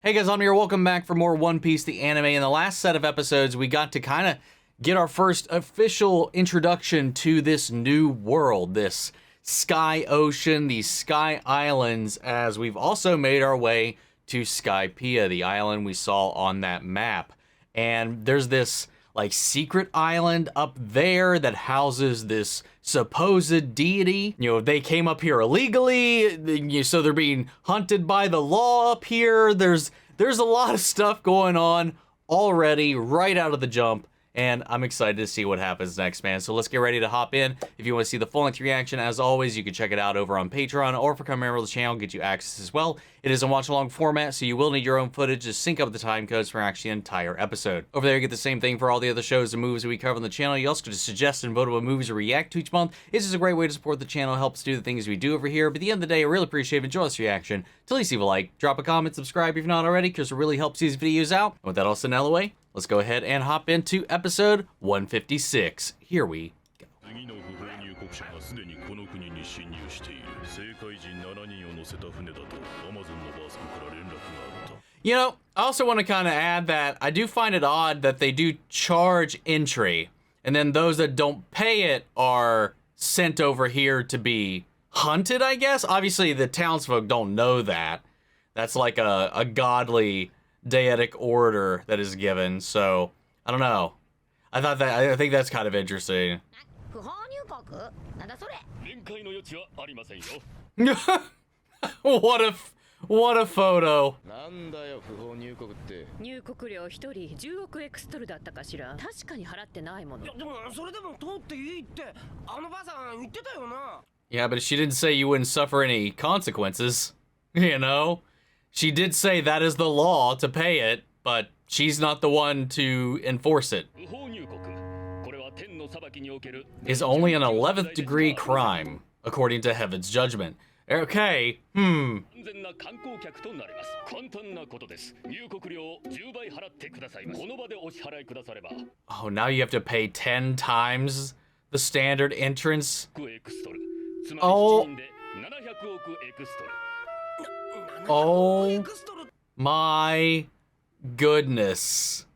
Hey guys, I'm here. Welcome back for more One Piece, the anime. In the last set of episodes, we got to kind of get our first official introduction to this new world, this Sky Ocean, these Sky Islands, as we've also made our way to Skypiea, the island we saw on that map. And there's this like secret island up there that houses this supposed deity. You know, they came up here illegally, so they're being hunted by the law up here. There's a lot of stuff going on already right out of the jump, and I'm excited to see what happens next, man. So let's get ready to hop in. If you want to see the full-length reaction, as always, you can check it out over on Patreon, or if you become a member of the channel, get you access as well. It is a watch-along format, so you will need your own footage to sync up the time codes for actually an entire episode. Over there, you get the same thing for all the other shows and movies that we cover on the channel. You also get to suggest and vote on what movies we react to each month. It's just a great way to support the channel, helps do the things we do over here. But at the end of the day, I really appreciate it. Enjoy this reaction. Till you leave a like, drop a comment, subscribe if you're not already, because it really helps these videos out. And with that all said out of the way, let's go ahead and hop into episode 156. Here we go. You know, I also want to kind of add that I do find it odd that they do charge entry, and then those that don't pay it are sent over here to be hunted, I guess. Obviously, the townsfolk don't know that. That's like a godly deictic order that is given, so I don't know. I think that's kind of interesting. What a photo. Yeah, but she didn't say you wouldn't suffer any consequences, you know? She did say that is the law to pay it, but she's not the one to enforce it. Is only an 11th degree crime, according to Heaven's judgment. Okay, Oh, now you have to pay 10 times the standard entrance? Oh. Oh my goodness.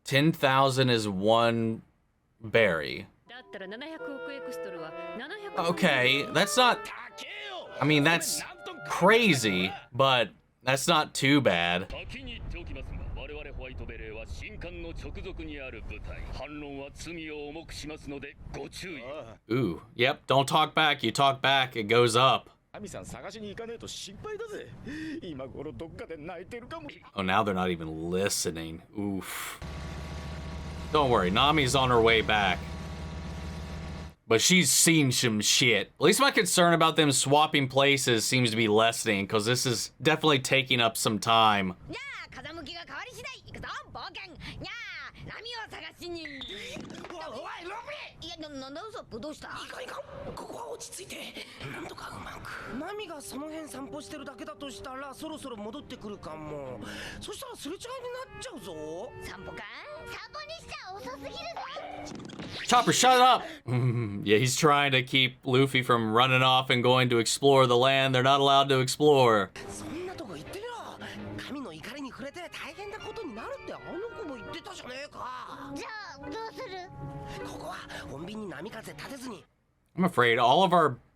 10,000 is one berry. Okay, that's not... I mean, that's crazy, but that's not too bad. Ooh, yep, don't talk back. You talk back, it goes up. Oh, now they're not even listening. Oof. Don't worry, Nami's on her way back. But she's seen some shit. At least my concern about them swapping places seems to be lessening, because this is definitely taking up some time. Chopper, shut up! Yeah, he's trying to keep Luffy from running off and going to explore the land they're not allowed to explore. I'm afraid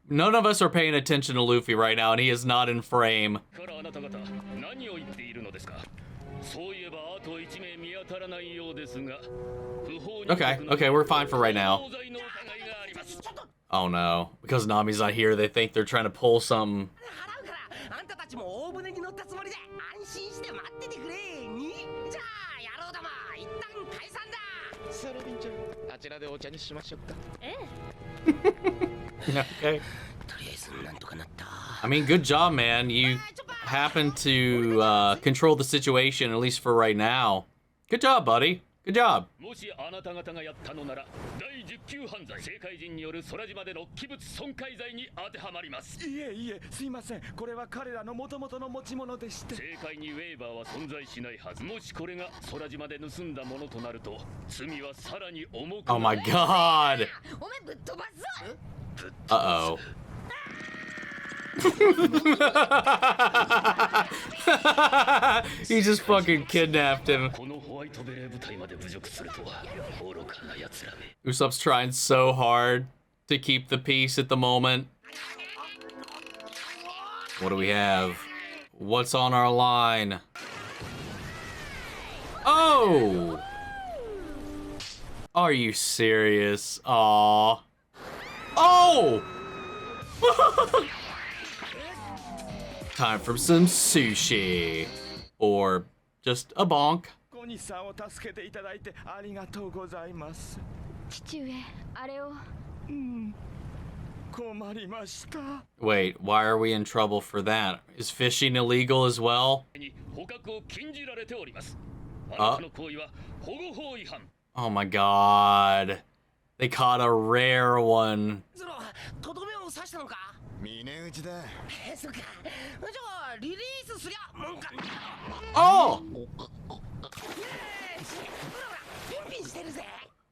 none of us are paying attention to Luffy right now, and he is not in frame. Okay, we're fine for right now. Oh no, because Nami's not here, they think they're trying to pull some... Okay. I mean, good job, man. You happen to control the situation, at least for right now. Good job, buddy. Good job. Oh my god. Uh-oh. 「 Uh-oh. お前ぶっ飛ばすぞ！ Uh-oh. ここは落ち着いて。なんとかうまく。ナミがその辺散歩してるだけだとしたらそろそろ戻ってくるかも。そしたらすれ違いになっちゃうぞ。 Uh-oh. He just fucking kidnapped him. Usopp's trying so hard to keep the peace at the moment. What do we have? What's on our line? Oh! Are you serious? Aww. Oh! Time for some sushi. Or just a bonk. Wait, why are we in trouble for that? Is fishing illegal as well? Oh my god. They caught a rare one. Oh!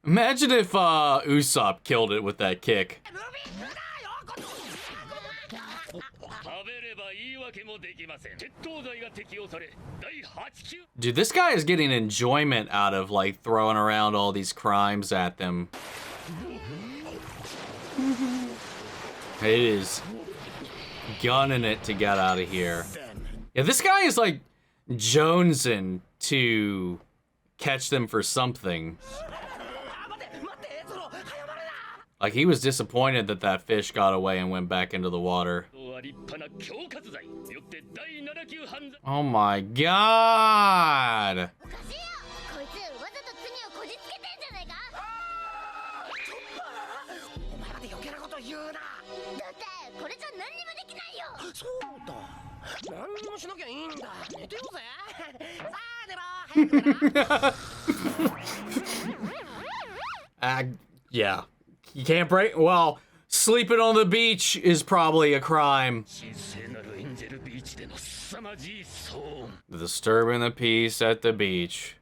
Imagine if Usopp killed it with that kick. Dude, this guy is getting enjoyment out of like throwing around all these crimes at them. It is gunning it to get out of here. Yeah, this guy is like jonesing to catch them for something. Like he was disappointed that that fish got away and went back into the water. Oh my god! Yeah. You can't break. Well, sleeping on the beach is probably a crime. Disturbing the peace at the beach.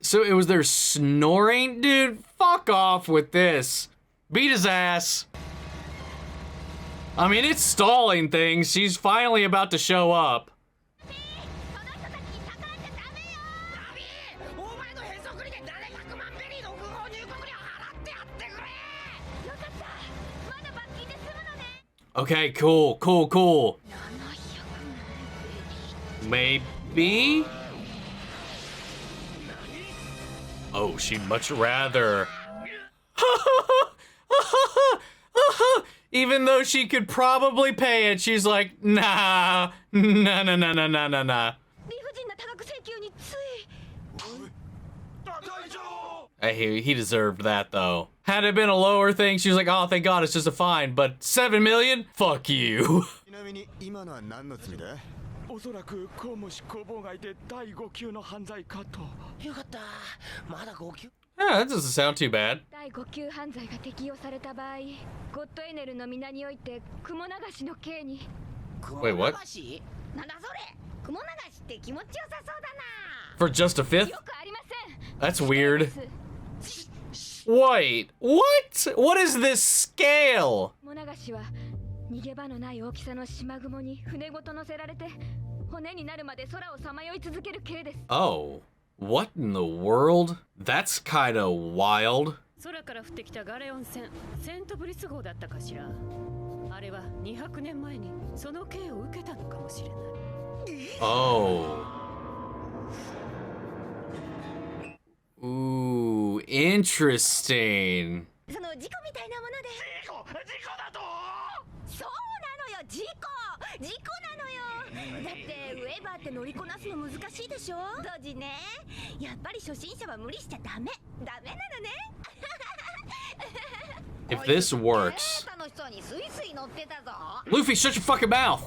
So it was their snoring? Dude, fuck off with this. Beat his ass. I mean, it's stalling things. She's finally about to show up. Okay, cool. Maybe? Oh, she'd much rather. Even though she could probably pay it, she's like, nah. Hey, he deserved that, though. Had it been a lower thing, she was like, oh, thank God, it's just a fine. But 7 million? Fuck you. Yeah, that doesn't sound too bad. Wait, what? For just a fifth? That's weird. Wait, what? What is this scale? Oh, what in the world? That's kinda wild. Oh. Ooh, interesting. If this works. Luffy, shut your fucking mouth.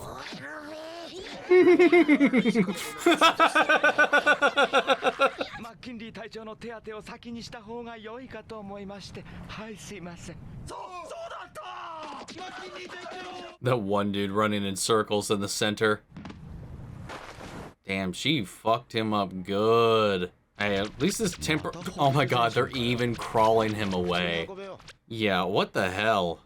That one dude running in circles in the center. Damn, she fucked him up good. Hey, at least this temper. Oh my god, they're even crawling him away. Yeah, what the hell?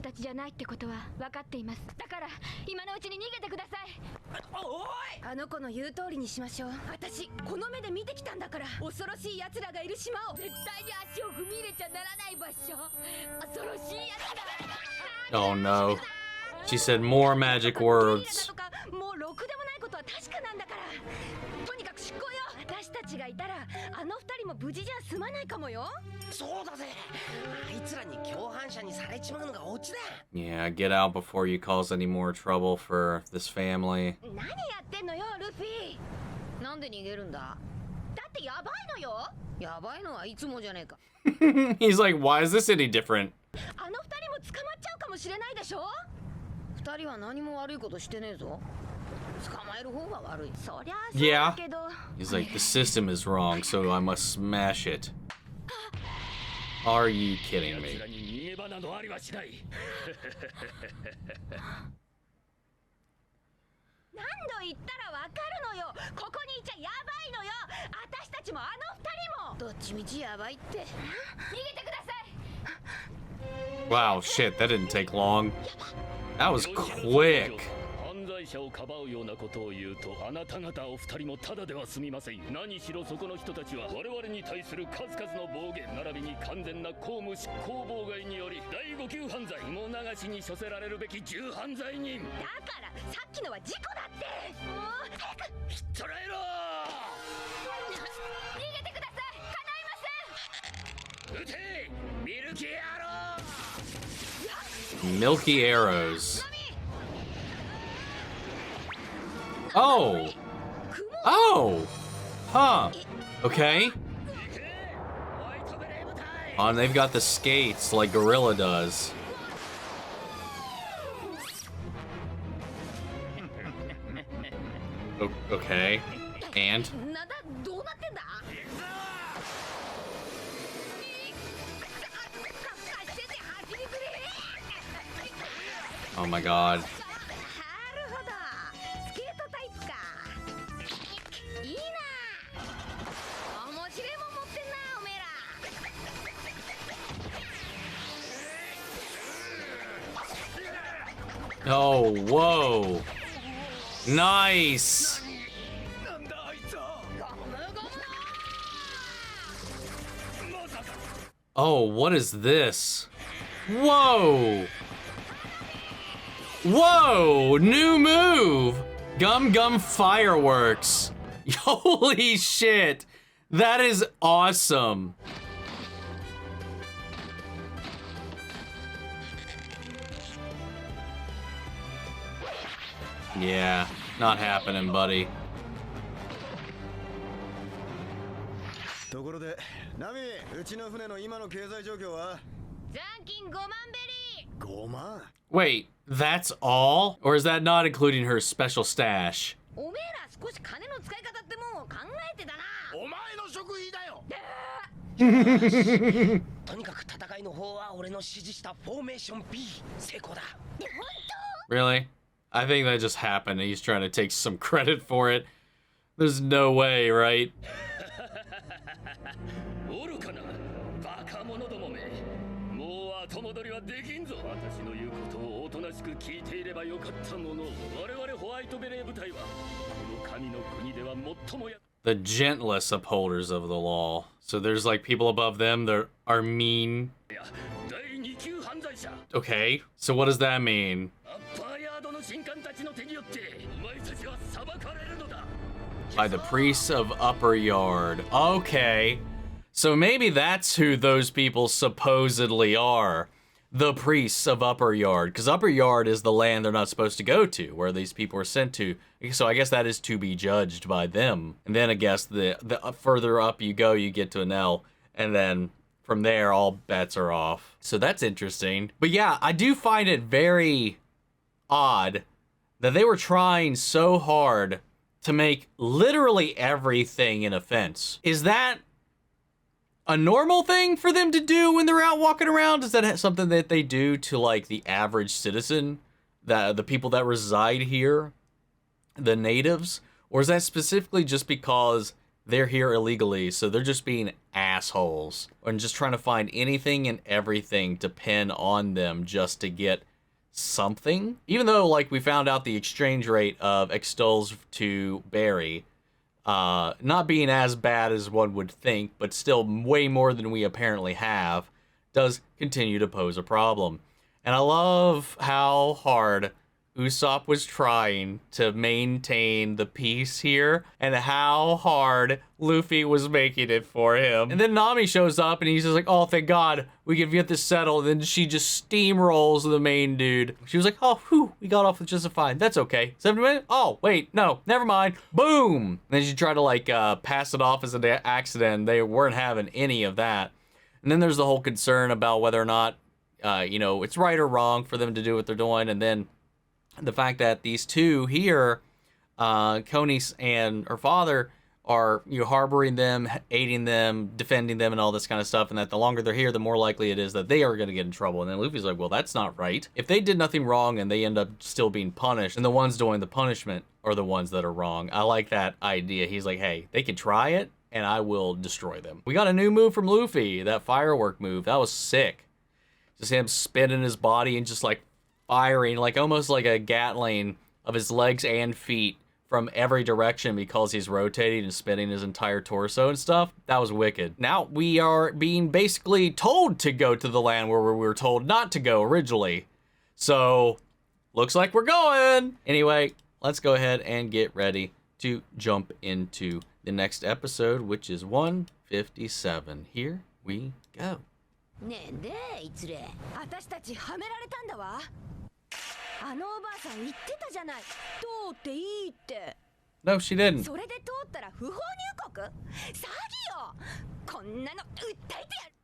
Oh no. She said more magic words. Yeah, get out before you cause any more trouble for this family. He's like, why is this any different? Yeah. He's like, the system is wrong, so I must smash it. Are you kidding me? Wow, shit, that didn't take long. That was quick. Milky arrows. Oh! Oh! Huh. Okay. Oh, and they've got the skates like Gorilla does. Okay. And? Oh my god. Oh, whoa. Nice. Oh, what is this? Whoa. Whoa, new move. Gum Gum Fireworks. Holy shit. That is awesome. Yeah, not happening, buddy. Wait, that's all? Or is that not including her special stash? Really? I think that just happened and he's trying to take some credit for it. There's no way, right? The gentlest upholders of the law. So there's like people above them that are mean. Okay, so what does that mean? By the priests of Upper Yard. Okay. So maybe that's who those people supposedly are. The priests of Upper Yard. Because Upper Yard is the land they're not supposed to go to, where these people are sent to. So I guess that is to be judged by them. And then I guess the further up you go, you get to an L. And then from there, all bets are off. So that's interesting. But yeah, I do find it very odd that they were trying so hard to make literally everything an offense. Is that a normal thing for them to do when they're out walking around? Is that something that they do to like the average citizen, the people that reside here, the natives? Or is that specifically just because they're here illegally, so they're just being assholes and just trying to find anything and everything to pin on them just to get something. Even though, like, we found out the exchange rate of extols to berry not being as bad as one would think, but still way more than we apparently have, does continue to pose a problem. And I love how hard Usopp was trying to maintain the peace here, and how hard Luffy was making it for him. And then Nami shows up, and he's just like, oh, thank God, we can get this settled. And then she just steamrolls the main dude. She was like, oh, whew, we got off with just a fine. That's okay. 7 minutes? Oh, wait, no, never mind. Boom! And then she tried to, like, pass it off as an accident. They weren't having any of that. And then there's the whole concern about whether or not, you know, it's right or wrong for them to do what they're doing. And then the fact that these two here, Conis and her father, are, you know, harboring them, aiding them, defending them, and all this kind of stuff, and that the longer they're here, the more likely it is that they are going to get in trouble. And then Luffy's like, well, that's not right. If they did nothing wrong and they end up still being punished, then the ones doing the punishment are the ones that are wrong. I like that idea. He's like, hey, they can try it, and I will destroy them. We got a new move from Luffy, that firework move. That was sick. Just him spinning his body and just, like, firing, like almost like a Gatling of his legs and feet from every direction because he's rotating and spinning his entire torso and stuff. That was wicked. Now we are being basically told to go to the land where we were told not to go originally. So looks like we're going. Anyway, let's go ahead and get ready to jump into the next episode, which is 157. Here we go. ねえでいつれ私たちはめられたんだわ。あのおばあさん言ってたじゃない。通っていいって。No, she didn't. それで通ったら不法入国？詐欺よ。こんなの訴えて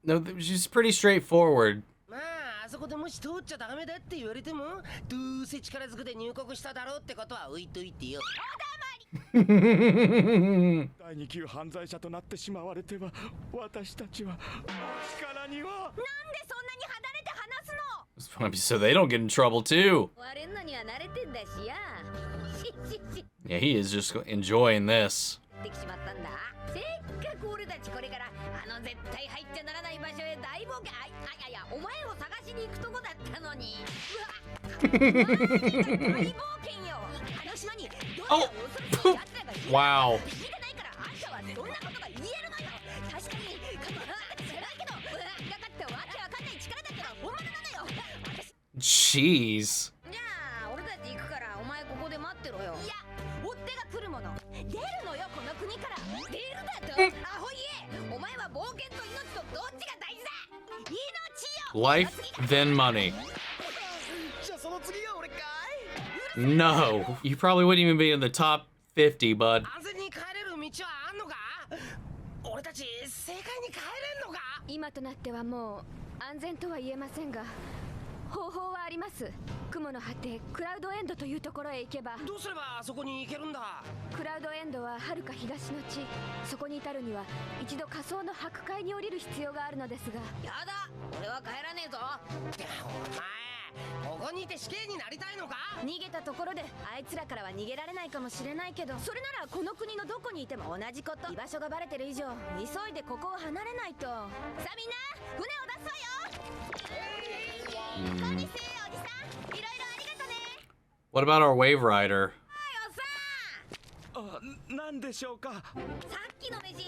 やる。 No, she's pretty straightforward. まああそこでもし通っちゃダメだって言われてもどうせ力ずくで入国しただろうってことは置いといてよ。第2級犯罪者となってしまわれては私たちは力には。なんでそんなに離れて話すの？ So they don't get in trouble too. 割れんのには慣れてんだしや。Yeah, he is just enjoying this. できちまったんだ。せっかく俺たちこれから絶対入っちゃならない場所へ大冒険。いやお前を探しに行くとこだったのに。うわ。大冒険よ。あの島にどんな恐ろしい奴らがいる。 Wow. 聞いてないからあんたはそんなことが言えるのよ。確かに知らないけどだってわけわかんない力だったら本物なのよ。 Jeez. じゃあ俺たち行くからお前ここで待ってろよ。いや追っ手が来るもの。出るのよこの国から。出るだとアホイエ。お前は冒険と命とどっちが大事だ。命よ。 Life, then money. じゃあその次が俺かい。 No, you probably wouldn't even be in the top 50, bud. 安全に帰れる道はあんのか。俺たち正解に帰れんのか。今となってはもう安全とは言えませんが方法はあります。雲の果てクラウドエンドというところへ行けば。どうすればあそこに行けるんだ。クラウドエンドは遥か東の地。そこに至るには一度仮想の白海に降りる必要があるのですが。やだ俺は帰らねえぞ。お前ここにいて死刑になりたいのか。逃げたところであいつらからは逃げられないかもしれないけど、それならこの国のどこにいても同じこと。居場所がバレてる以上急いでここを離れないと。さあみんな船を出すわよ。コニスおじさんいろいろありがとね。 What about our wave rider? あ、なんでしょうか。さっきの飯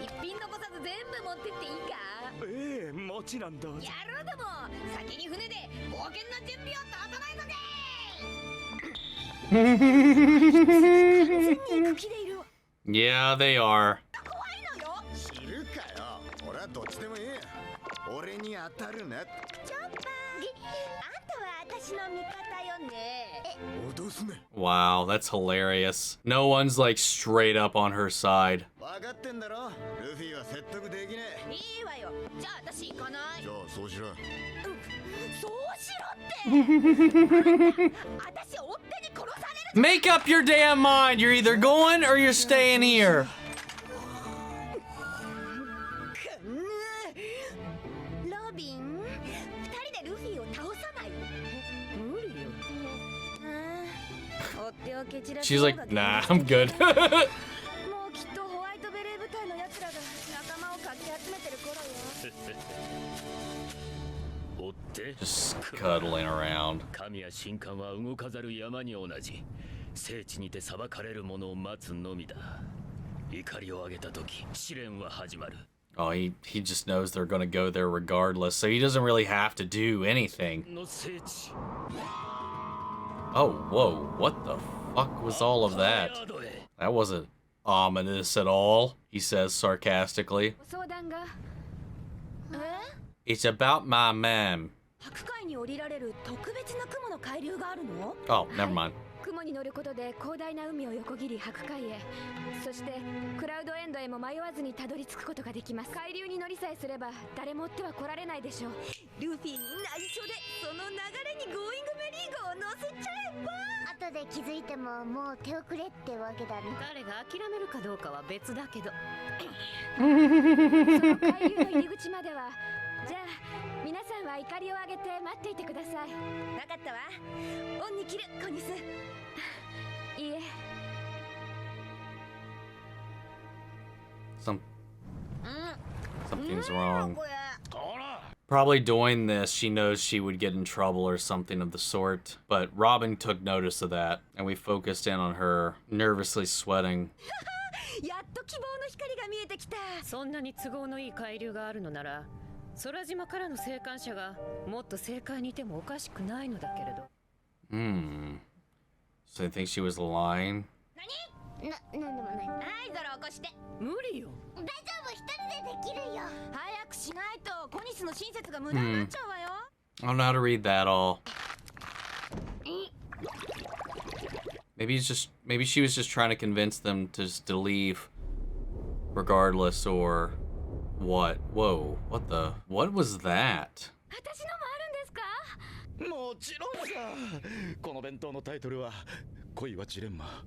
一品残さず全部持ってっていいか。ええ、もちろんどうぞ。やるども先に船で冒険の準備を整えとけ。完全に行く気でいるわ。 Yeah, they are. 怖いのよ。知るかよ。俺はどっちでもいい。俺に当たるな。ちょっぱあんたは私の味方よね。脅すね。 Wow, that's hilarious. No one's like straight up on her side. 分かってんだろ。ルフィは説得できねえ。いいわよ。じゃあ私行かない。じゃあそうしろ。そうしろって。私追っ手に殺される。 Make up your damn mind. You're either going or you're staying here. ロビン、二人でルフィを倒さない。無理よ。追っ手を蹴散らす She's 方 like, が nah, I'm good. もうきっとホワイトベレー Just cuddling around. 神や神官は動かざる山に同じ聖地にて裁かれる者を待つのみだ。怒りを上げた時試練は始まる。 Oh, he just knows they're gonna go there regardless, so he doesn't really have to do anything. の聖地 Oh, whoa, what the fuck was all of that? ヤードへ That wasn't ominous at all, he says sarcastically. ご相談がIt's about my ma'am. 白海に降りられる特別な雲の海流があるの？ Oh, never mind. 雲に乗ることで広大な海を横切り白海へ、そしてクラウドエンドへも迷わずにたどり着くことができます。海流に乗りさえすれば誰も追っては来られないでしょう。ルフィに内緒でその流れにゴーイングメリーゴを乗せちゃえば。後で気づいてももう手遅れってわけだね。誰が諦めるかどうかは別だけどその海流の入り口までは、じゃあ皆さんは怒りを上げて待っていてください。分かったわ。恩に切るコニス。いいえ。Something's wrong. Probably doing this, she knows she would get in trouble or something of the sort. But Robin took notice of that, and we focused in on her nervously sweating. やっと希望の光が見えてきた。そんなに都合のいい海流があるのなら、空島からの生還者がもっと正解にいてもおかしくないのだけれど。So they think she was lying? なんでもない。はい、ゾロ起こして。無理よ。大丈夫、一人でできるよ。早くしないとコニスの親切が無駄になっちゃうわよ。I don't know how to read that all. Maybe she was just trying to convince them to leave regardless, or what? Whoa, what was that? 私のもあるんですか？もちろんさ。この弁当のタイトルは恋はジレンマ、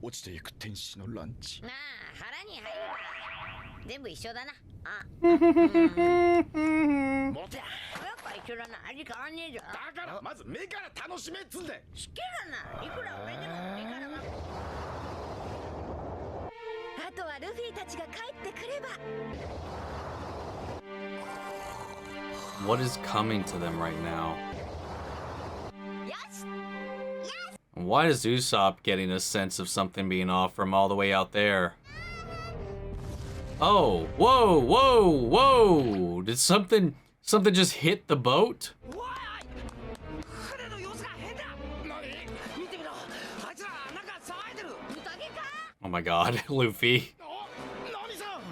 落ちていく天使のランチ。なあ、腹に入るから全部一緒だな。あ、もてやっぱ一緒だな。味変わんねえぞ。だからまず目から楽しめっつんで。知ってるな。いくら俺でも目からは。あとはルフィたちが帰ってくれば。What is coming to them right now? よし。Why is Usopp getting a sense of something being off from all the way out there? Oh, whoa, whoa, whoa! Did something just hit the boat? 船の様子が変だ。何？見てみろ。あいつらなんか騒いでる。宴か？ Oh my god, Luffy. ナミさん。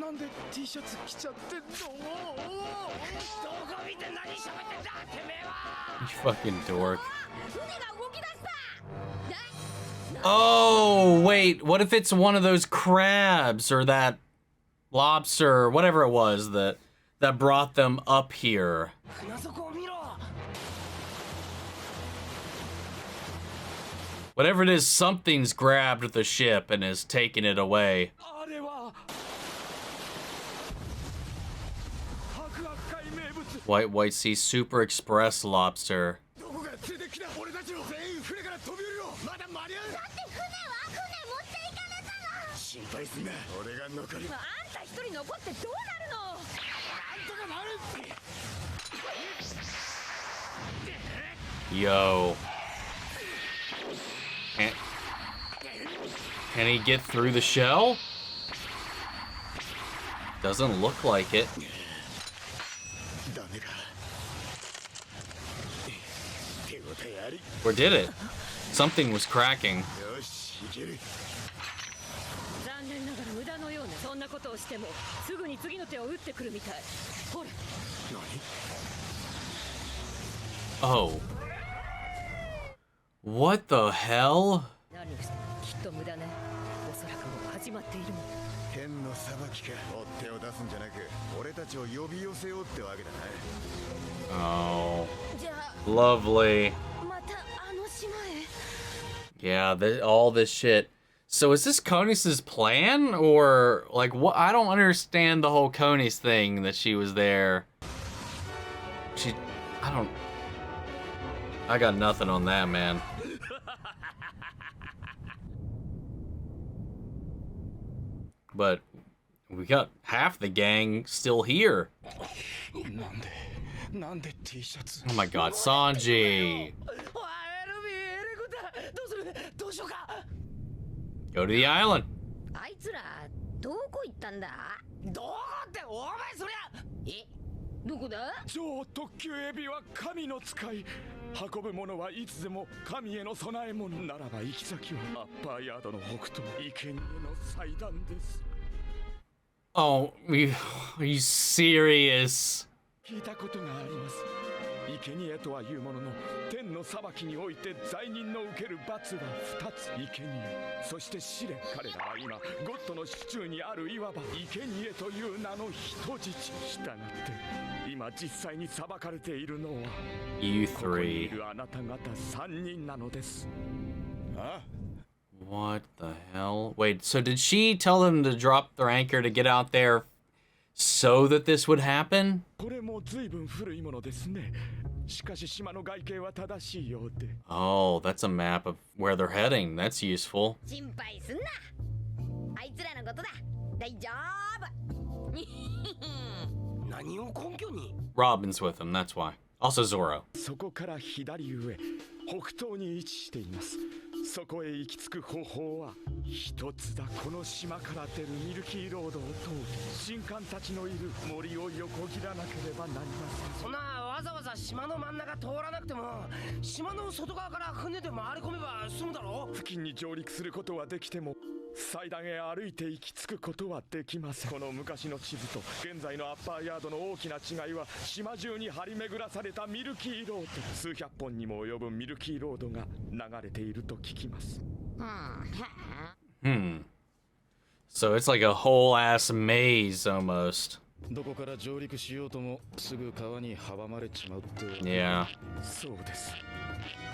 なんで T シャツ着ちゃってんの？どこ見て何喋ってんだてめえは。 You fucking dork. 船が動き出した。Oh, wait, what if it's one of those crabs or that lobster or whatever it was that brought them up here? 船底を見ろ。 Whatever it is, something's grabbed the ship and is taking it away. あれは白亜海名物。 White Sea Super Express lobster. どこが連れてきた？俺たちの全員船から飛び降りろ。まだ間に合う。だって船持っていかれたの。心配すんな。俺が残る。あんた一人残ってどうなるの？なんとかなる。 Yo. Can he get through the shell? Doesn't look like it. ダメか。手応えあり。 Or did it? Something was cracking. よし、いける。残念ながら無駄のようね。そんなことをしてもすぐに次の手を打ってくるみたい。ほら。何？ Oh. What the hell? 何をしてもきっと無駄ね。おそらくもう始まっているもん。剣の裁きか。追っ手を出すんじゃなく、俺たちを呼び寄せようってわけだな。 Oh. じゃあ Lovely. またあの島へ。 Yeah, all this shit. So is this Conis's plan? Or, like, what? I don't understand the whole Conis thing that she was there. I got nothing on that, man. But We got half the gang still here. なんで T シャツ Oh my god, Sanji. おいエルビーエレグタどうするどうしようか Go to the island. あいつらどこ行ったんだ？どこってお前そりゃえどこだ？超特急エビは神の使い運ぶものはいつでも神への備え物ならば行き先はアッパーヤードの北東生贄の祭壇です Oh, are you serious? 聞いたことがあります生贄とはいうものの天の裁きにおいて罪人の受ける罰は2つ生贄そして試練彼らは今ゴッドの手中にあるいわば生贄という名の人質従って今実際に裁かれているのは You ここにい three. るあなた方3人なのですあ What the hell? Wait, so did she tell them to drop their anchor to get out there so that this would happen? これも随分古いものですねしかし島の外形は正しいようで Oh, that's a map of where they're heading. That's useful. 心配すんな。あいつらのことだ。大丈夫。何を根拠に Robin's with him, that's why. Also Zoro. そこから左上北東に位置していますそこへ行き着く方法は一つだこの島から出るミルキーロードを通り神官たちのいる森を横切らなければなりませんそんなわざわざ島の真ん中通らなくても島の外側から船で回り込めば済むだろ付近に上陸することはできても祭壇へ歩いて行き着くことはできませんこの昔の地図と現在のアッパーヤードの大きな違いは島中に張り巡らされたミルキーロード数百本にも及ぶミルキーロードが流れていると聞きます So it's like a whole ass maze almost. どこから上陸しようともすぐ川に阻まれちまうって Yeah. そうです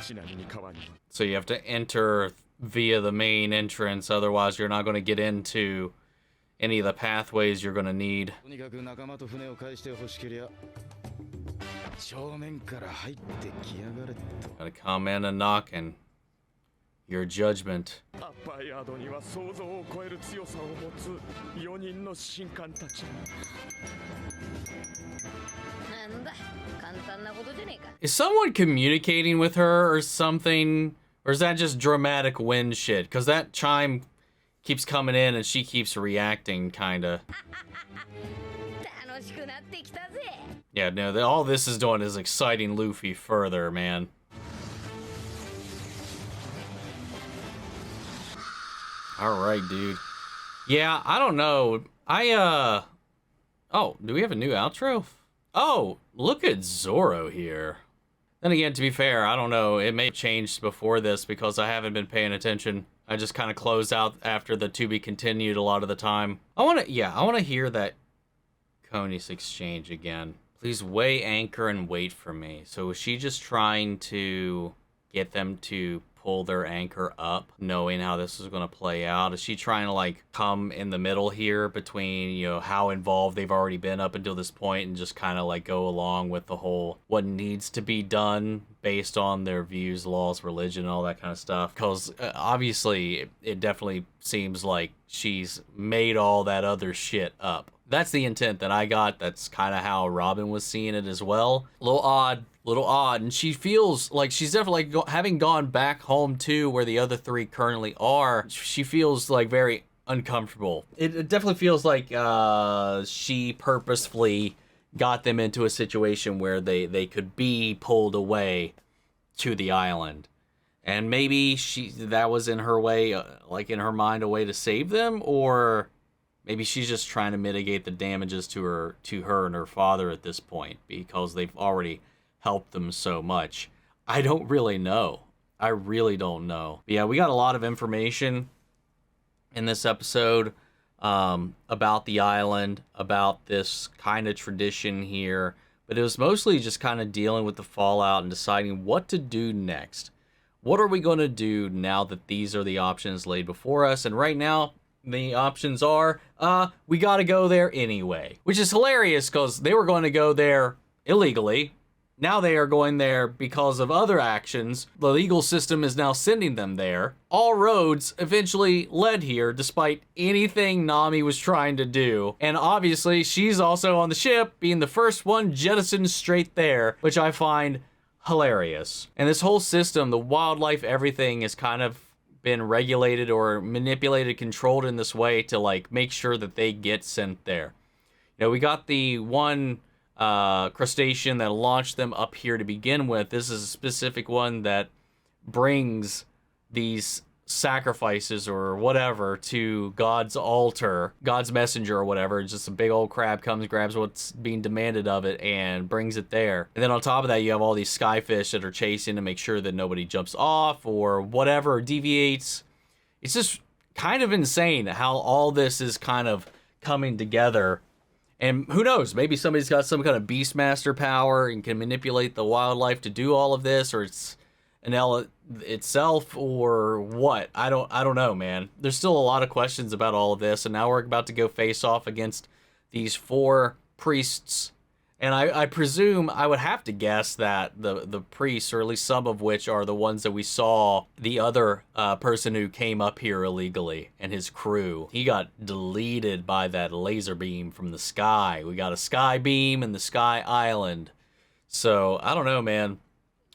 ちなみに川に So you have to enter via the main entrance, otherwise you're not going to get into any of the pathways you're going to need. とにかく仲間と船を返してほしけりゃ正面から入ってきやがれと Gotta come in and knock and your judgment. アッパーヤードには想像を超える強さを持つ4人の神官たち なんだ、簡単なことじゃねえか。 Is someone communicating with her or something? Or is that just dramatic wind shit? Because that chime keeps coming in and she keeps reacting, kinda. 楽しくなってきたぜ。 Yeah, no, all this is doing is exciting Luffy further, man. Alright, dude. Yeah, I don't know. Oh, do we have a new outro? Oh, look at Zoro here. Then again, to be fair, I don't know. It may have changed before this because I haven't been paying attention. I just kind of close out after the to be continued a lot of the time. I want to hear that Conis exchange again. Please weigh anchor and wait for me. So is she just trying to get them to pull their anchor up, knowing how this is going to play out? Is she trying to like come in the middle here between, you know, how involved they've already been up until this point and just kind of like go along with the whole what needs to be done based on their views, laws, religion, all that kind of stuff? Because obviously it definitely seems like she's made all that other shit up. That's the intent that I got. That's kind of how Robin was seeing it as well. A little odd. And she feels like she's definitely having gone back home to where the other three currently are. She feels like very uncomfortable. It definitely feels like she purposefully got them into a situation where they could be pulled away to the island. And maybe that was in her way, like in her mind, a way to save them, or maybe she's just trying to mitigate the damages to her and her father at this point because they've already helped them so much. I don't really know. I really don't know. But yeah, we got a lot of information in this episode about the island, about this kind of tradition here. But it was mostly just kind of dealing with the fallout and deciding what to do next. What are we going to do now that these are the options laid before us? And right now, the options are, we got to go there anyway. Which is hilarious because they were going to go there illegally. Now they are going there because of other actions. The legal system is now sending them there. All roads eventually led here despite anything Nami was trying to do. And obviously she's also on the ship, being the first one jettisoned straight there, which I find hilarious. And this whole system, the wildlife, everything has kind of been regulated or manipulated, controlled in this way to like make sure that they get sent there. You know, we got the one crustacean that launched them up here to begin with. This is a specific one that brings these sacrifices or whatever to God's altar, God's messenger or whatever. Just a big old crab comes, grabs what's being demanded of it, and brings it there. And then on top of that, you have all these skyfish that are chasing to make sure that nobody jumps off or whatever, deviates. It's just kind of insane how all this is kind of coming together. And who knows, maybe somebody's got some kind of Beastmaster power and can manipulate the wildlife to do all of this, or it's an L itself, or what. I don't know, man. There's still a lot of questions about all of this, and now we're about to go face off against these 4 priests. And I presume, I would have to guess that the priests, or at least some of which are the ones that we saw the other person who came up here illegally and his crew. He got deleted by that laser beam from the sky. We got a sky beam and the sky island. So, I don't know, man.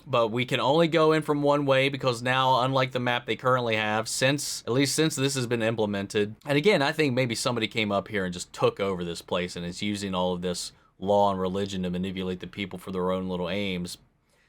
But we can only go in from one way because now, unlike the map they currently have, at least since this has been implemented. And again, I think maybe somebody came up here and just took over this place and is using all of this law and religion to manipulate the people for their own little aims.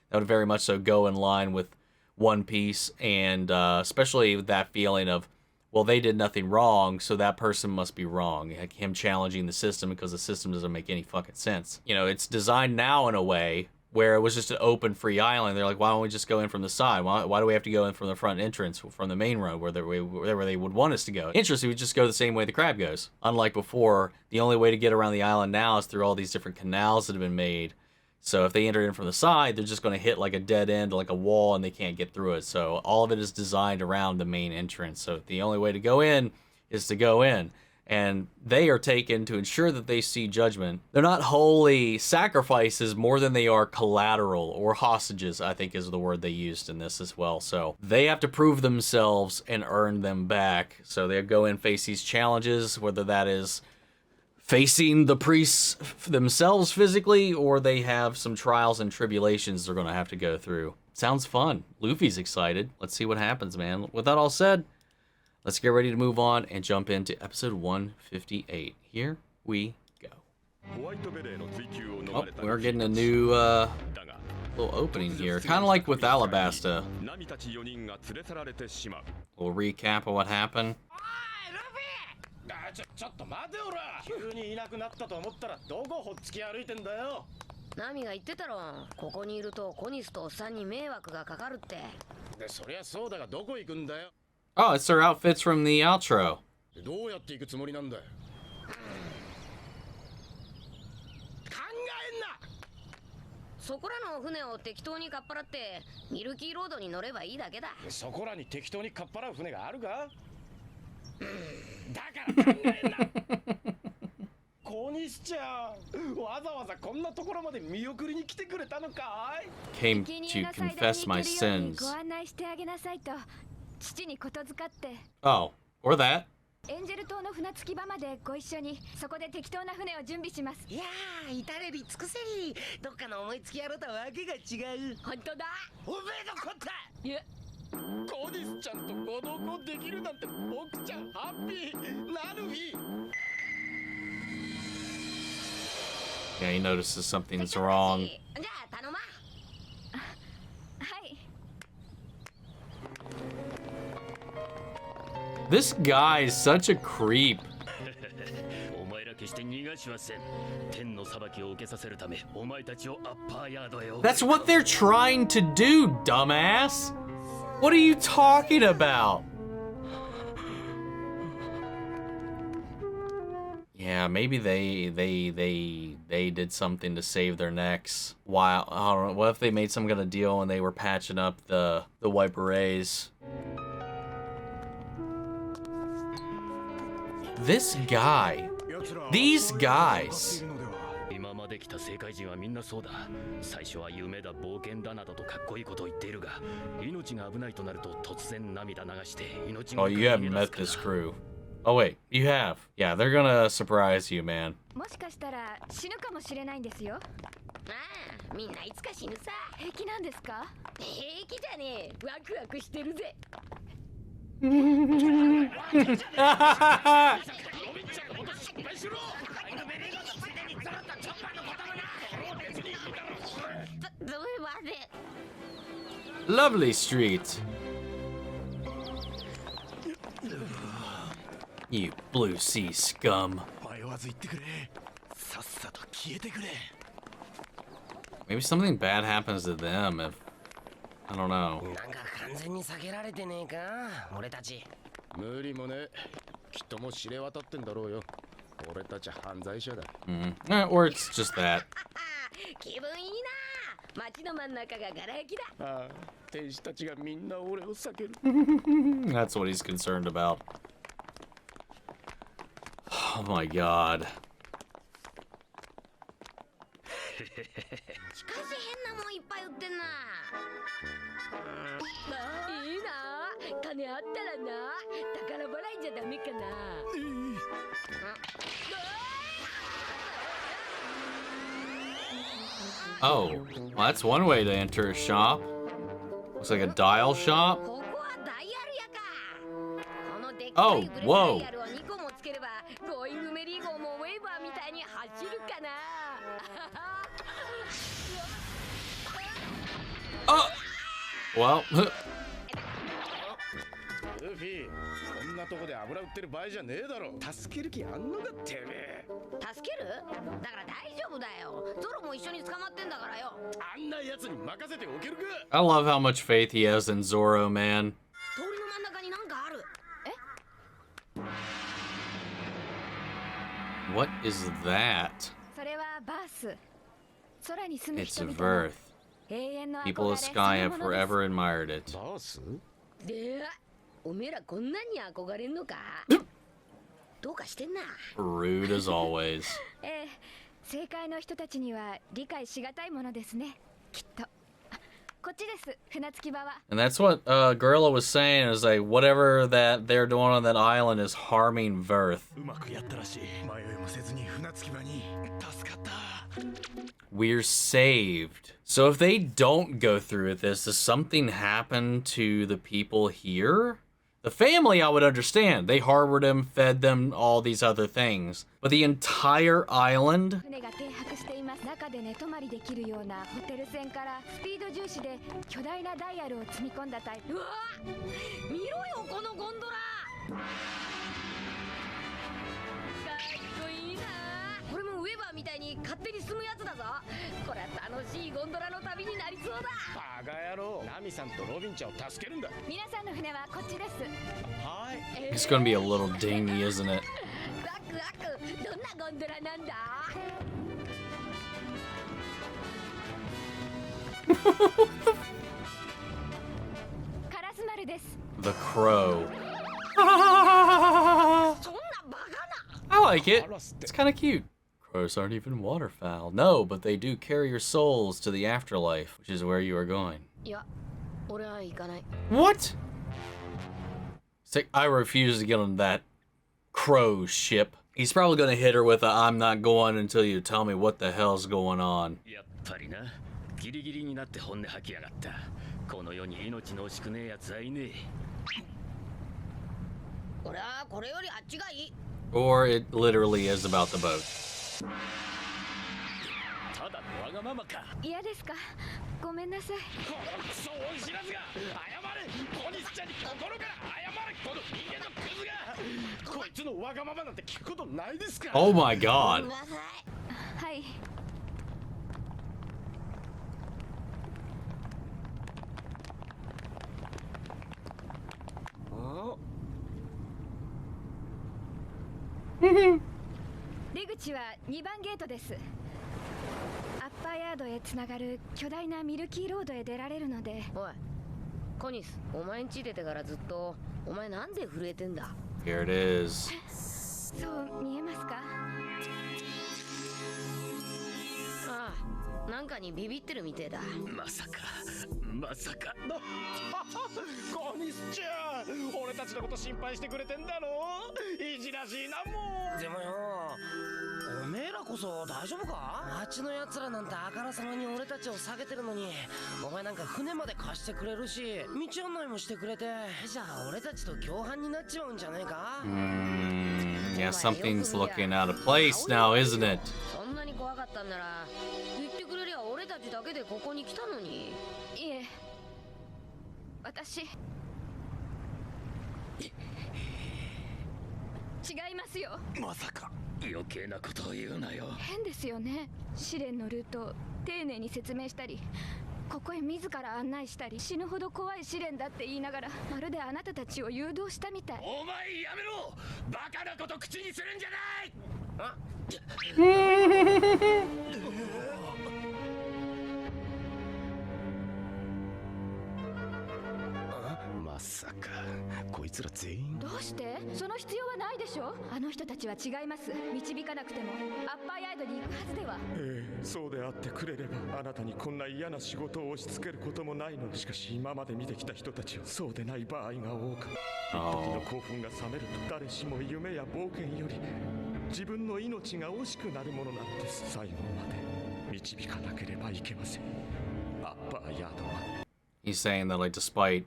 That would very much so go in line with One Piece, and especially with that feeling of, well, they did nothing wrong, so that person must be wrong. Like him challenging the system because the system doesn't make any fucking sense. You know, it's designed now in a way where it was just an open free island. They're like, why don't we just go in from the side? Why do we have to go in from the front entrance, from the main road, where they would want us to go? Interesting, we just go the same way the crab goes. Unlike before, the only way to get around the island now is through all these different canals that have been made. So if they enter in from the side, they're just going to hit like a dead end, like a wall, and they can't get through it. So all of it is designed around the main entrance. So the only way to go in is to go in. And they are taken to ensure that they see judgment. They're not holy sacrifices more than they are collateral, or hostages, I think is the word they used in this as well. So they have to prove themselves and earn them back. So they go in, face these challenges, whether that is facing the priests themselves physically, or they have some trials and tribulations they're going to have to go through. Sounds fun. Luffy's excited. Let's see what happens, man. With that all said, let's get ready to move on and jump into episode 158. Here we go. Oh, we're getting a new little opening here. Kind of like with Alabasta. Little recap of what happened. ちょっと待ておら。急にいなくなったと思ったらどこほっつき歩いてんだよ。ナミが言ってたろ、ここにいるとコニスとおっさんに迷惑がかかるって。で、そりゃそうだがどこ行くんだよ。Oh, it's their outfits from the outro. どうやって行くつもりなんだよ。考えんな。そこらの船を適当にかっぱらってミルキーロードに乗ればいいだけだ。そこらに適当にかっぱらう船があるか。だから考えんな。コニスちゃん、わざわざこんなところまで見送りに来てくれたのかい。 Came to confess my sins. ご案内してあげなさいと父にことづかって。Oh, or that. エンジェル島の船着き場までご一緒に、そこで適当な船を準備します。いやー、至れり尽くせり、どっかの思いつきやろとわけが違う。本当だ。おめえのこった。いえ。コニスちゃんとご同行できるなんて僕ちゃんハッピーなるひ。 Yeah, he notices something's wrong. じゃあ頼ま。はい。 This guy is such a creep. お前ら決して逃がしはせん。天の裁きを受けさせるため、お前たちをアッパーヤードへ。 That's what they're trying to do, dumbass. What are you talking about? Yeah, maybe they did something to save their necks. Wow, I don't know. What if they made some kind of deal and they were patching up the White Berets? This guy, these guys. きた政界人はみんなそうだ。最初は夢だ冒険だなどとかっこいいことを言っているが、命が危ないとなると突然涙流して命が。 Oh, you haven't met this crew. Oh wait, you have. Yeah, they're gonna surprise you, man. もしかしたら死ぬかもしれないんですよ。ああ、みんないつか死ぬさ。平気なんですか？平気じゃねえ。ワクワクしてるぜ。Lovely street. You blue sea scum. 迷わず言ってくれ。さっさと消えてくれ。 Maybe something bad happens to them if... I don't know. なんか完全に避けられてねえか、俺たち。無理もね。きっともう知れ渡ってんだろうよ。俺たち犯罪者だ。Or it's just that. 気分いいな。街の真ん中がガラ焼きだ。ああ、天使たちがみんな俺を避ける。That's what he's concerned about. Oh my god. しかし変なもんいっぱい売ってんな。いいな。金あったらな。宝払いじゃダメかな。Oh, well, that's one way to enter a shop. Looks like a dial shop. ここはダイヤルやか。このでっかい Oh, ブレスダ whoa. イヤルを2個もつければ、ゴーイングメリー号もウェーバーみたいに走るかな。Oh! Well, ルフィ、こんなとこで油売ってる場合じゃねえだろ。助ける気あんのかてめえ。助ける？だから大丈夫だよ。ゾロも一緒に捕まってんだからよ。あんな奴に任せておけるか。 I love how much faith he has in Zoro, man. 通りの真ん中になんかある。え？ What is that? それはバース。空に住む It's 人々の Verth. 永遠の憧れ People of そ Sky の have ものです。 forever admired it. バース？で、おめえらこんなに憧れんのか？どうかしてんな。Rude as always. ええ、正解の人たちには理解しがたいものですね。きっと。あ、こっちです。船着き場は。 And that's what Gorilla was saying, is like whatever that they're doing on that island is harming Verth. うまくやったらしい。迷いもせずに船着き場に。助かった。 We're saved. So if they don't go through with this, does something happen to the people here? The family I would understand. They harbored him, fed them, all these other things. But the entire island? 船が停泊しています。中で寝泊まりできるようなホテル船からスピード重視で巨大なダイヤルを積み込んだタイプ。うわ！見ろよこのゴンドラ。かっこいいな。これもウェーバーみたいに勝手に進むやつだぞ。これは楽しいゴンドラの旅になりそうだ。バカ野郎。ナミさんとロビンちゃんを助けるんだ。皆さんの船はこっちです。はい。 It's gonna be a little dingy, isn't it? ワクワク。どんなゴンドラなんだ？カラス丸です。 The Crow. そんなバカな。 I like it. It's kind of cute. Crows aren't even waterfowl. No, but they do carry your souls to the afterlife, which is where you are going. いや、俺は行かない。 What? Say, I refuse to get on that crow ship. He's probably gonna hit her with a "I'm not going until you tell me what the hell's going on." やっぱりな。ギリギリになって本音吐きやがった。この世に命の惜しくねえやつはいねえ。俺はこれよりあっちがいい。 Or it literally is about the boat. ただのわがままか。嫌ですか？ごめんなさい。このクソ恩知らずが謝れ。コニスちゃんに心から謝れ。この人間のクズが。こいつのわがままなんて聞くことないですか。 Oh my god. はい。出口は2番ゲートです。アッパーヤードへつながる巨大なミルキーロードへ出られるので。おい、コニス、お前ん家出てからずっとお前なんで震えてんだ。 Here it is. そう見えますか？なんかにビビってるみてえだ。まさかコニスちゃん、俺たちのこと心配してくれてんだろ。いじらしいなもん。でもよ、おめえらこそ大丈夫か？町のやつらなんてあからさまに俺たちを下げてるのに、お前なんか船まで貸してくれるし、道案内もしてくれて、じゃあ俺たちと共犯になっちまうんじゃねえかYeah, something's looking out of place now, isn't it? そんなに怖かったんなら言ってくれりゃ俺たちだけでここに来たのに。いえ、私違いますよ。まさか。余計なことを言うなよ。変ですよね。試練のルートを丁寧に説明したり、ここへ自ら案内したり、死ぬほど怖い試練だって言いながら、まるであなたたちを誘導したみたい。お前やめろ。バカなこと口にするんじゃない。あまさかこいつら全員。どうして？その必要はないでしょ。あの人たちは違います。導かなくてもアッパーヤードに行くはずでは。そうであってくれればあなたにこんな嫌な仕事を押し付けることもないのに。しかし今まで見てきた人たちはそうでない場合が多く、一時の興奮が冷めると誰しも夢や冒険より自分の命が惜しくなるものなんです。最後まで導かなければいけません。アッパーヤードは。He's saying that, like, despite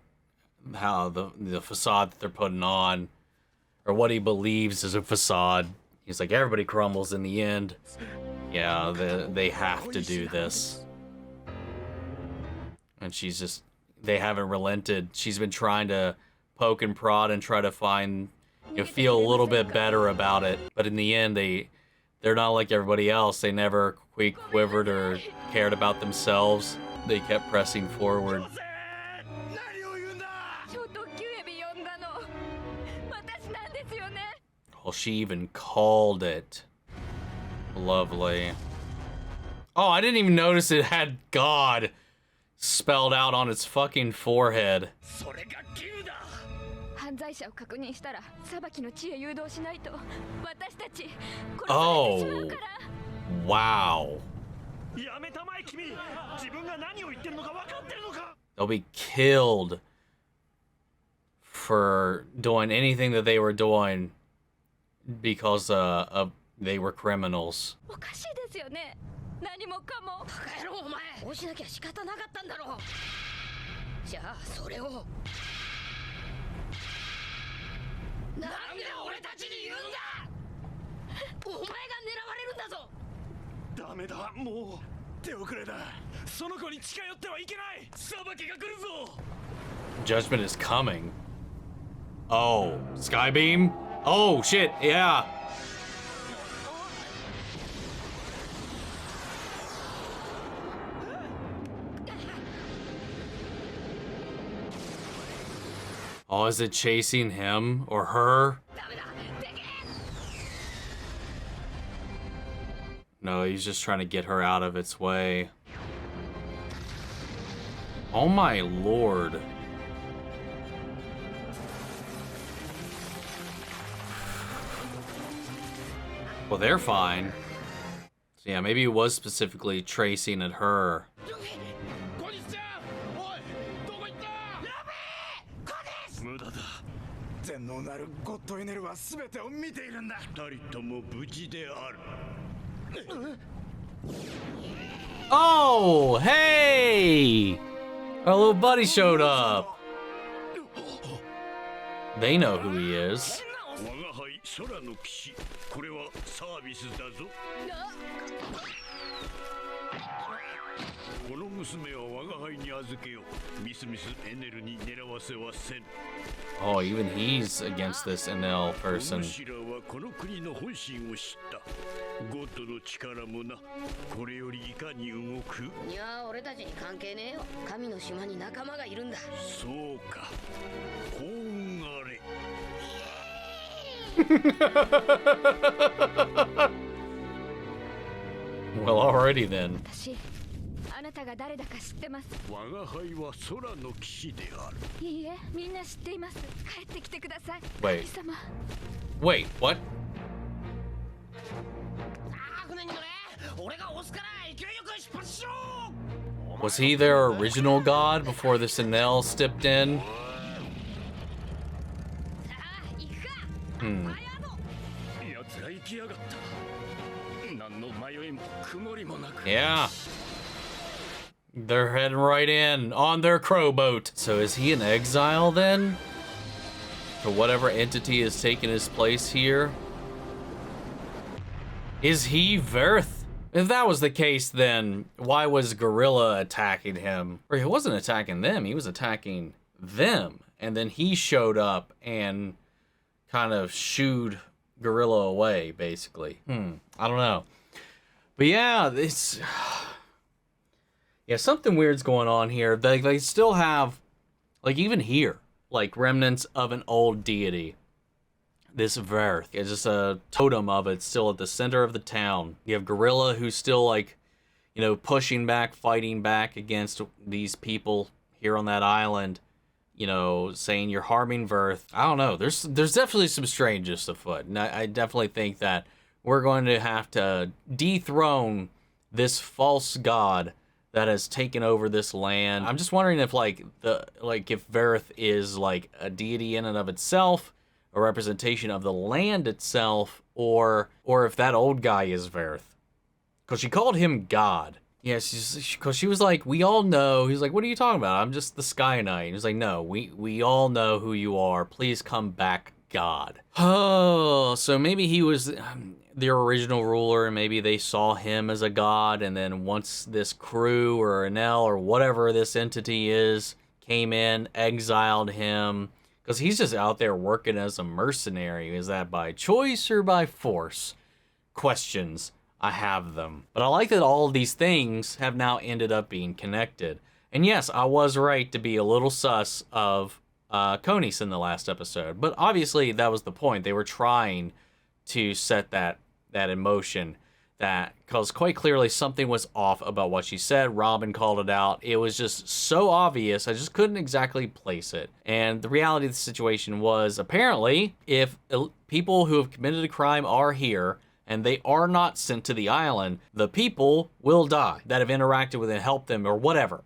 how the facade that they're putting on, or what he believes is a facade, he's like, everybody crumbles in the end. Yeah, they have to do this. And she's just, they haven't relented. She's been trying to poke and prod and try to find, feel a little bit better about it. But in the end, they're not like everybody else. They never quivered or cared about themselves. They kept pressing forward. Well, she even called it. Lovely. Oh, I didn't even notice it had God spelled out on its fucking forehead. 犯罪者を確認したら裁きの地へ誘導しないと私たち殺されてしまうから。Wow. やめたまえ君。自分が何を言ってるのか分かってるのか。 They'll be killed for doing anything that they were doing because they were criminals. おかしいですよね。何もかも。バカ野郎お前。こうしなきゃ仕方なかったんだろう。じゃあそれをなんで俺たちに言うんだ。お前が狙われるんだぞ。ダメだ、もう手遅れだ。その子に近寄ってはいけない。裁きが来るぞ。 Judgment is coming. Oh, Skybeam? Oh shit, yeah. Oh, is it chasing him or her? No, he's just trying to get her out of its way. Oh my lord. Well, they're fine. So yeah, maybe it was specifically tracing at her. 無駄だ。全能なるゴッドエネルは全てを見ているんだ。二人とも無事である。Oh, hey! Our little buddy showed up. They know who he is. 我が輩空の騎士、これはサービスだぞ。この娘は我が輩に預けよう。ミスミスエネルに狙わせはせん。 Oh, even he's against this NL person. お主らはこの国の本心を知った。ゴッドの力もな。これよりいかに動く？いや俺たちに関係ねえよ。神の島に仲間がいるんだ。そうか。幸運あれ。Well, already then. 私あなたが誰だか知ってます。我が輩は空の騎士である。いいえ、みんな知っています。帰ってきてください。 Wait. 神様。 Wait, what? さあ船に乗れ。俺が押すから勢いよく出発し Was he their original god before the Senel stepped in? Yeah. They're heading right in on their crow boat. So is he in exile then? To whatever entity has taken his place here? Is he Verth? If that was the case, then why was Gorilla attacking him? Or he wasn't attacking them, he was attacking them. And then he showed up and kind of shooed Gorilla away, basically. I don't know. But yeah, it's... Yeah, something weird's going on here. They still have, like even here, like remnants of an old deity. This Verth. It's just a totem of it still at the center of the town. You have Gorilla who's still like, you know, pushing back, fighting back against these people here on that island. You know, saying you're harming Verth. I don't know. There's definitely some strangeness afoot. And I definitely think that we're going to have to dethrone this false god that has taken over this land. I'm just wondering if if Verth is like a deity in and of itself, a representation of the land itself, or if that old guy is Verth. Because she called him God. Yeah, because she was like, we all know. He's like, what are you talking about? I'm just the Sky Knight. He's like, no, we all know who you are. Please come back, God. Oh, so maybe he was their original ruler, and maybe they saw him as a god, and then once this crew or Enel or whatever this entity is came in, exiled him, because he's just out there working as a mercenary. Is that by choice or by force? Questions. I have them. But I like that all of these things have now ended up being connected. And yes, I was right to be a little sus of Conis in the last episode, but obviously that was the point. They were trying to set that in motion, that because quite clearly something was off about what she said. Robin called it out. It was just so obvious. I just couldn't exactly place it. And the reality of the situation was, apparently, if people who have committed a crime are here and they are not sent to the island, the people will die that have interacted with and helped them or whatever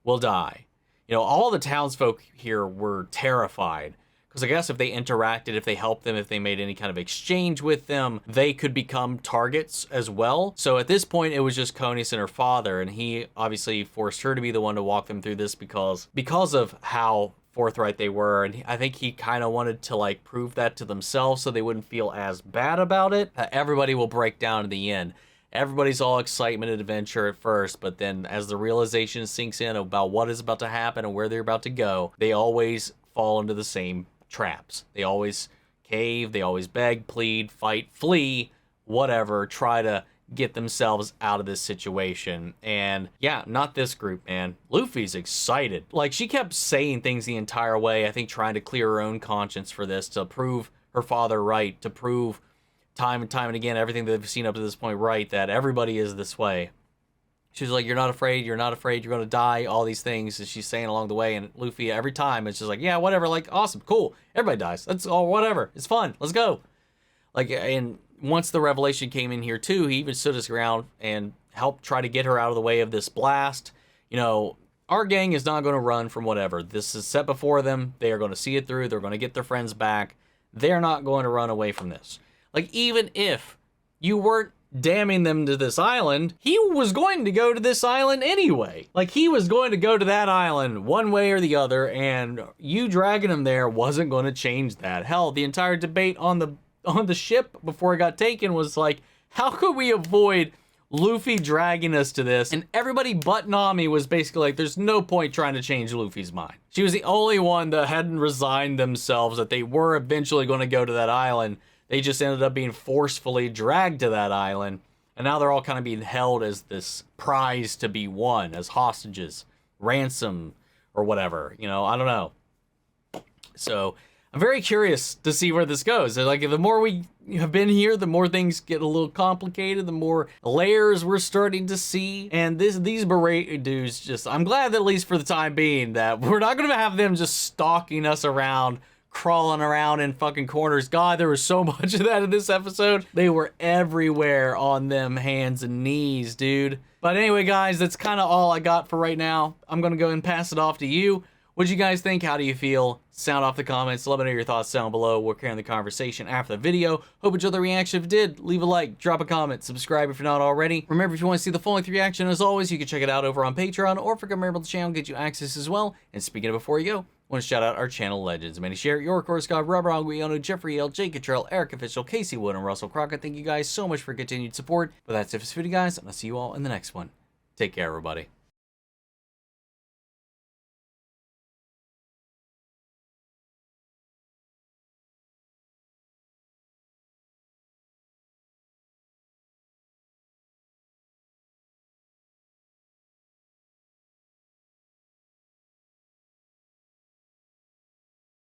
will die. You know, all the townsfolk here were terrified. Because I guess if they interacted, if they helped them, if they made any kind of exchange with them, they could become targets as well. So at this point, it was just Conis and her father, and he obviously forced her to be the one to walk them through this because of how forthright they were. And I think he kind of wanted to like prove that to themselves so they wouldn't feel as bad about it. Everybody will break down in the end. Everybody's all excitement and adventure at first, but then as the realization sinks in about what is about to happen and where they're about to go, they always fall into the same traps. They always cave, they always beg, plead, fight, flee, whatever, try to get themselves out of this situation. And yeah, not this group, man. Luffy's excited. Like, she kept saying things the entire way, I think trying to clear her own conscience for this, to prove her father right, to prove time and time and again everything that they've seen up to this point right, that everybody is this way. She's like, you're not afraid, you're going to die, all these things, and she's saying along the way, and Luffy, every time, it's just like, yeah, whatever, like, awesome, cool, everybody dies, that's all, whatever, it's fun, let's go. Like, and once the revelation came in here, too, he even stood his ground and helped try to get her out of the way of this blast. You know, our gang is not going to run from whatever. This is set before them, they are going to see it through, they're going to get their friends back, they're not going to run away from this. Like, even if you weren't damning them to this island, he was going to go to this island anyway. Like, he was going to go to that island one way or the other, and you dragging him there wasn't going to change that. Hell, the entire debate on the ship before it got taken was like, how could we avoid Luffy dragging us to this? And everybody but Nami was basically like, there's no point trying to change Luffy's mind. She was the only one that hadn't resigned themselves that they were eventually going to go to that island. They just ended up being forcefully dragged to that island, and now they're all kind of being held as this prize to be won, as hostages, ransom, or whatever. You know, I don't know. So I'm very curious to see where this goes. Like, the more we have been here, the more things get a little complicated, the more layers we're starting to see. And these Beret dudes, just, I'm glad that at least for the time being that we're not going to have them just stalking us around, crawling around in fucking corners. God, there was so much of that in this episode. They were everywhere on them hands and knees, dude. But anyway, guys, that's kind of all I got for right now. I'm going to go and pass it off to you. What'd you guys think? How do you feel? Sound off the comments. Let me know your thoughts down below. We're carrying the conversation after the video. Hope you enjoyed the reaction. If you did, leave a like, drop a comment, subscribe if you're not already. Remember, if you want to see the full-length reaction, as always, you can check it out over on Patreon, or if you're a member of the channel, get you access as well. And speaking of before you go, I want to shout out our channel legends. Manny Share, Your Course God, Robert Anguiano, Jeffrey L, Jake Cottrell, Eric Official, Casey Wood, and Russell Crockett. Thank you guys so much for continued support. But that's it for this video, guys, and I'll see you all in the next one. Take care, everybody.